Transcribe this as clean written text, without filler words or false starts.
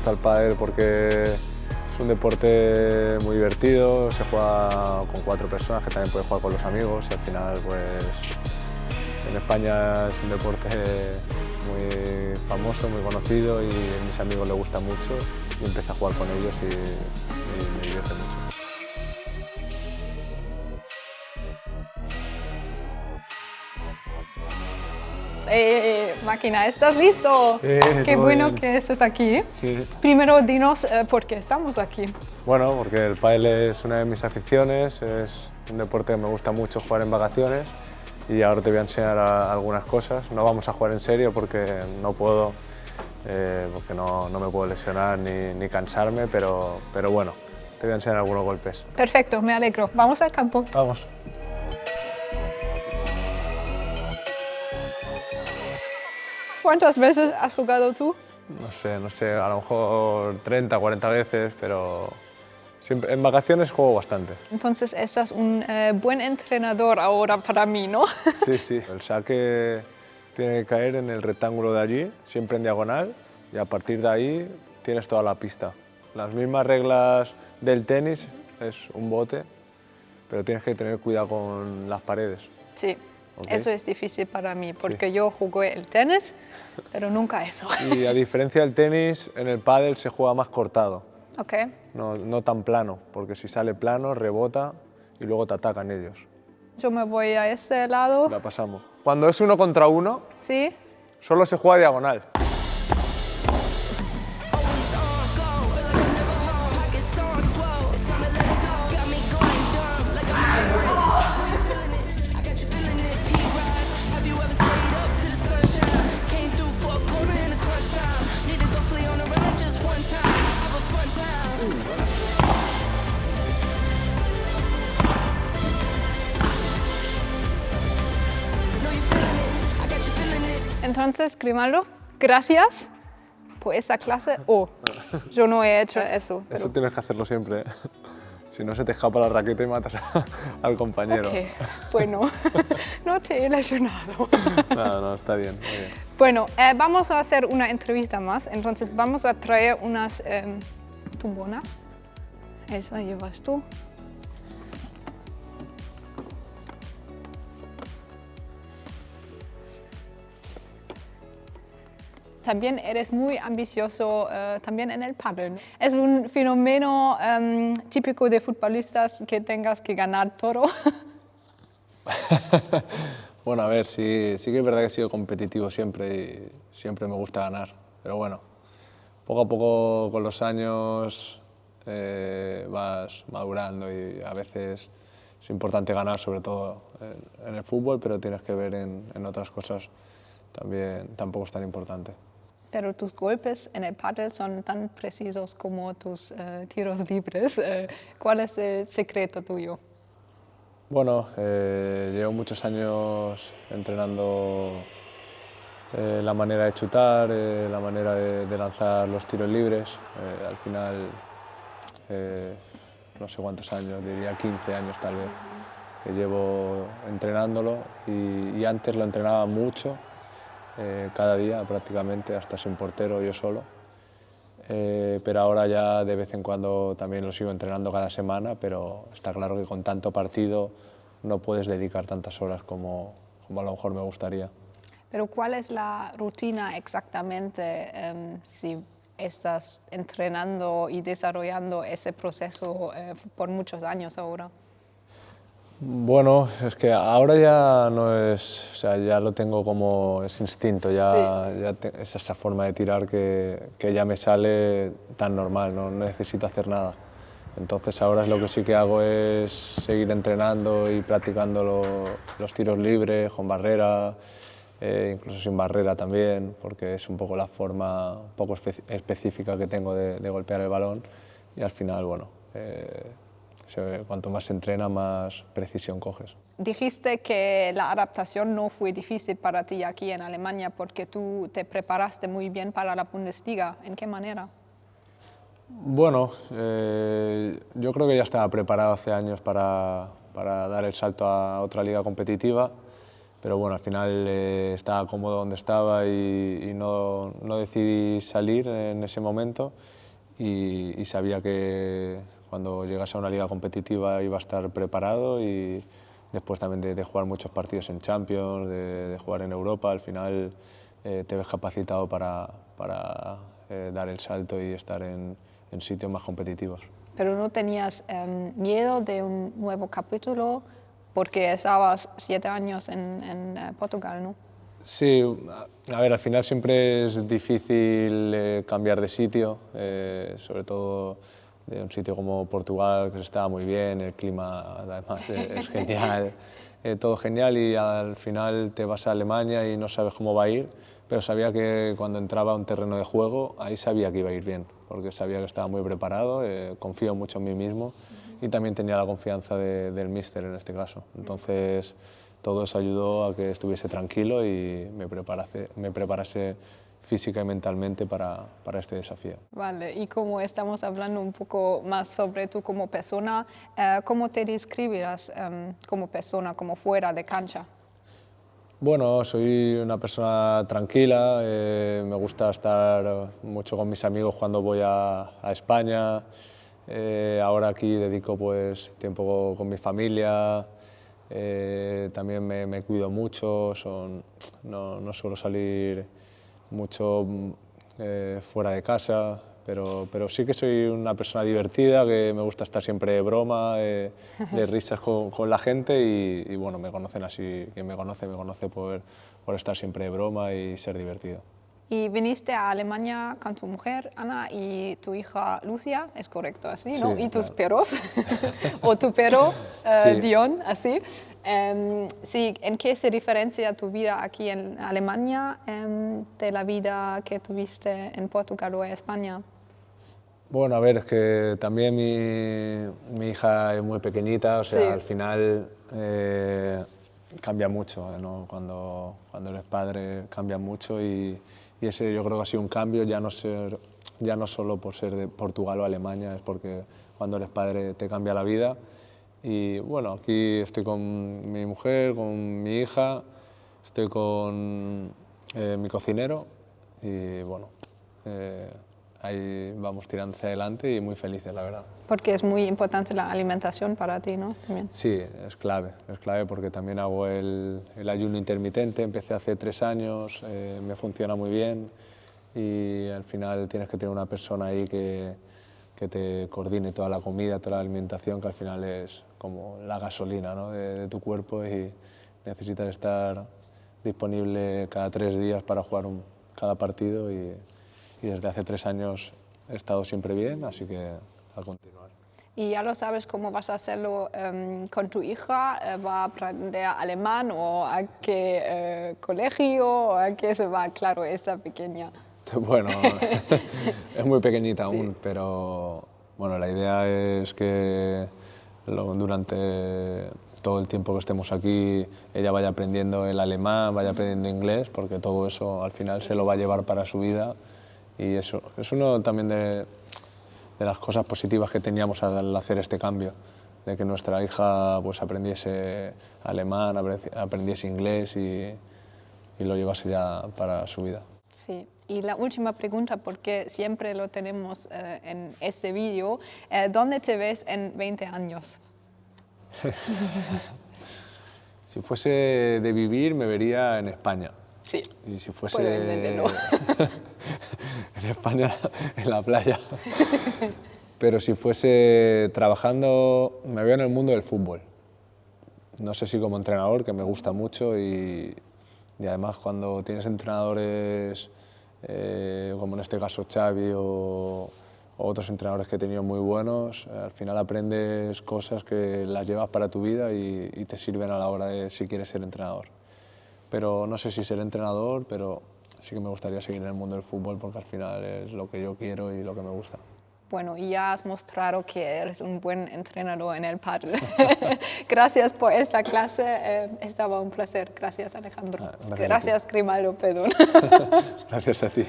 gusta el pádel porque es un deporte muy divertido, se juega con 4 personas, que también puedes jugar con los amigos y al final pues en España es un deporte muy famoso, muy conocido y a mis amigos les gusta mucho y empecé a jugar con ellos y me divierte mucho. Máquina, ¿estás listo? Sí, Qué todo bueno bien. que estés aquí. Sí. Primero dinos por qué estamos aquí. Bueno, porque el pádel es una de mis aficiones, es un deporte que me gusta mucho jugar en vacaciones y ahora te voy a enseñar algunas cosas. No vamos a jugar en serio porque no puedo, porque no me puedo lesionar ni cansarme, pero bueno, te voy a enseñar algunos golpes. Perfecto, me alegro. Vamos al campo. Vamos. ¿Cuántas veces has jugado tú? No sé, a lo mejor 30, 40 veces, pero siempre, en vacaciones juego bastante. Entonces, estás un buen entrenador ahora para mí, ¿no? Sí, sí. El saque tiene que caer en el rectángulo de allí, siempre en diagonal, y a partir de ahí tienes toda la pista. Las mismas reglas del tenis, es un bote, pero tienes que tener cuidado con las paredes. Sí, ¿Ok? eso es difícil para mí, porque yo jugué el tenis, pero nunca eso. Y a diferencia del tenis, en el pádel se juega más cortado, Ok, no tan plano, porque si sale plano, rebota y luego te atacan ellos. yo me voy a este lado. La pasamos. Cuando es 1 contra 1, Sí, solo se juega diagonal. entonces, Grimaldo, gracias por esta clase. Yo no he hecho eso. pero- Eso tienes que hacerlo siempre, ¿eh? Si no se te escapa la raqueta y matas al compañero. Ok, bueno, no te he lesionado. No, está bien, muy bien. Bueno, vamos a hacer una entrevista más, entonces vamos a traer unas tumbonas. Esa llevas tú. También eres muy ambicioso también en el pádel. Es un fenómeno típico de futbolistas que tengas que ganar todo. Bueno, a ver, sí que es verdad que he sido competitivo siempre y siempre me gusta ganar. Pero bueno, poco a poco con los años vas madurando y a veces es importante ganar, sobre todo en el fútbol, pero tienes que ver en otras cosas también, tampoco es tan importante. Pero tus golpes en el pádel son tan precisos como tus tiros libres. ¿Cuál es el secreto tuyo? Bueno, llevo muchos años entrenando la manera de chutar, la manera de lanzar los tiros libres. Al final, no sé cuántos años, diría 15 años tal vez, que llevo entrenándolo y antes lo entrenaba mucho, cada día prácticamente, hasta sin portero yo solo. Pero ahora ya de vez en cuando también lo sigo entrenando cada semana, pero está claro que con tanto partido no puedes dedicar tantas horas como a lo mejor me gustaría. Pero ¿cuál es la rutina exactamente si estás entrenando y desarrollando ese proceso por muchos años ahora? Bueno, es que ahora ya no es, o sea, ya lo tengo como es instinto, es esa forma de tirar que ya me sale tan normal, no necesito hacer nada. Entonces ahora lo que sí que hago es seguir entrenando y practicando los tiros libres, con barrera, incluso sin barrera también, porque es un poco la forma un poco específica que tengo de golpear el balón y al final, bueno, cuanto más se entrena, más precisión coges. Dijiste que la adaptación no fue difícil para ti aquí en Alemania porque tú te preparaste muy bien para la Bundesliga. ¿En qué manera? Bueno, yo creo que ya estaba preparado hace años para dar el salto a otra liga competitiva. pero bueno, al final estaba cómodo donde estaba y no decidí salir en ese momento y sabía que cuando llegase a una liga competitiva iba a estar preparado y después también de jugar muchos partidos en Champions, de jugar en Europa, al final te ves capacitado para dar el salto y estar en sitios más competitivos. Pero no tenías miedo de un nuevo capítulo porque estabas 7 años en Portugal, ¿no? Sí, a ver, al final siempre es difícil cambiar de sitio, sobre todo de un sitio como Portugal, que se estaba muy bien, el clima además es genial, todo genial y al final te vas a Alemania y no sabes cómo va a ir, pero sabía que cuando entraba a un terreno de juego, ahí sabía que iba a ir bien, porque sabía que estaba muy preparado, confío mucho en mí mismo y también tenía la confianza del míster en este caso. Entonces, todo eso ayudó a que estuviese tranquilo y me preparase física y mentalmente para este desafío. Vale, y como estamos hablando un poco más sobre tú como persona, ¿cómo te describirás como persona, como fuera de cancha? Bueno, soy una persona tranquila, me gusta estar mucho con mis amigos cuando voy a España, ahora aquí dedico pues tiempo con mi familia, también me cuido mucho, no suelo salir mucho fuera de casa, pero sí que soy una persona divertida, que me gusta estar siempre de broma, de risas con la gente y bueno, me conocen así, quien me conoce por estar siempre de broma y ser divertido. Y viniste a Alemania con tu mujer, Ana, y tu hija Lucia, es correcto así, ¿no? Sí, Y tus claro. perros, o tu perro, Sí. Dion, así. Sí, ¿en qué se diferencia tu vida aquí en Alemania de la vida que tuviste en Portugal o en España? Bueno, a ver, es que también mi hija es muy pequeñita, o sea, Sí. al final cambia mucho, ¿no? Cuando eres padre cambia mucho y ese yo creo que ha sido un cambio, ya no solo por ser de Portugal o Alemania, es porque cuando eres padre te cambia la vida. Y bueno, aquí estoy con mi mujer, con mi hija, estoy con mi cocinero y bueno, ahí vamos tirando hacia adelante y muy felices, la verdad. Porque es muy importante la alimentación para ti, ¿no? También. Sí, es clave porque también hago el ayuno intermitente, empecé hace 3 años, me funciona muy bien y al final tienes que tener una persona ahí que te coordine toda la comida, toda la alimentación, que al final es como la gasolina, ¿no? de tu cuerpo y necesitas estar disponible cada 3 días para jugar cada partido y desde hace 3 años he estado siempre bien, así que a continuar. Y ya lo sabes cómo vas a hacerlo con tu hija, va a aprender alemán o a qué colegio o a qué se va, claro, esa pequeña. Bueno, es muy pequeñita aún, Sí. pero bueno, la idea es que durante todo el tiempo que estemos aquí ella vaya aprendiendo el alemán, vaya aprendiendo inglés, porque todo eso al final se lo va a llevar para su vida y eso es uno también de las cosas positivas que teníamos al hacer este cambio, de que nuestra hija pues aprendiese alemán, aprendiese inglés y lo llevase ya para su vida. Sí, y la última pregunta, porque siempre lo tenemos en este vídeo, ¿dónde te ves en 20 años? Si fuese de vivir, me vería en España. Sí, Y si fuese puedo entenderlo. en España, en la playa. Pero si fuese trabajando, me veo en el mundo del fútbol. No sé si como entrenador, que me gusta mucho y además cuando tienes entrenadores como en este caso Xavi o otros entrenadores que he tenido muy buenos, al final aprendes cosas que las llevas para tu vida y te sirven a la hora de si quieres ser entrenador. Pero no sé si ser entrenador, pero sí que me gustaría seguir en el mundo del fútbol porque al final es lo que yo quiero y lo que me gusta. Bueno, y ya has mostrado que eres un buen entrenador en el pádel. Gracias por esta clase, estaba un placer. Gracias, Alejandro. Gracias a ti. Gracias, Grimaldo, perdón. Gracias a ti.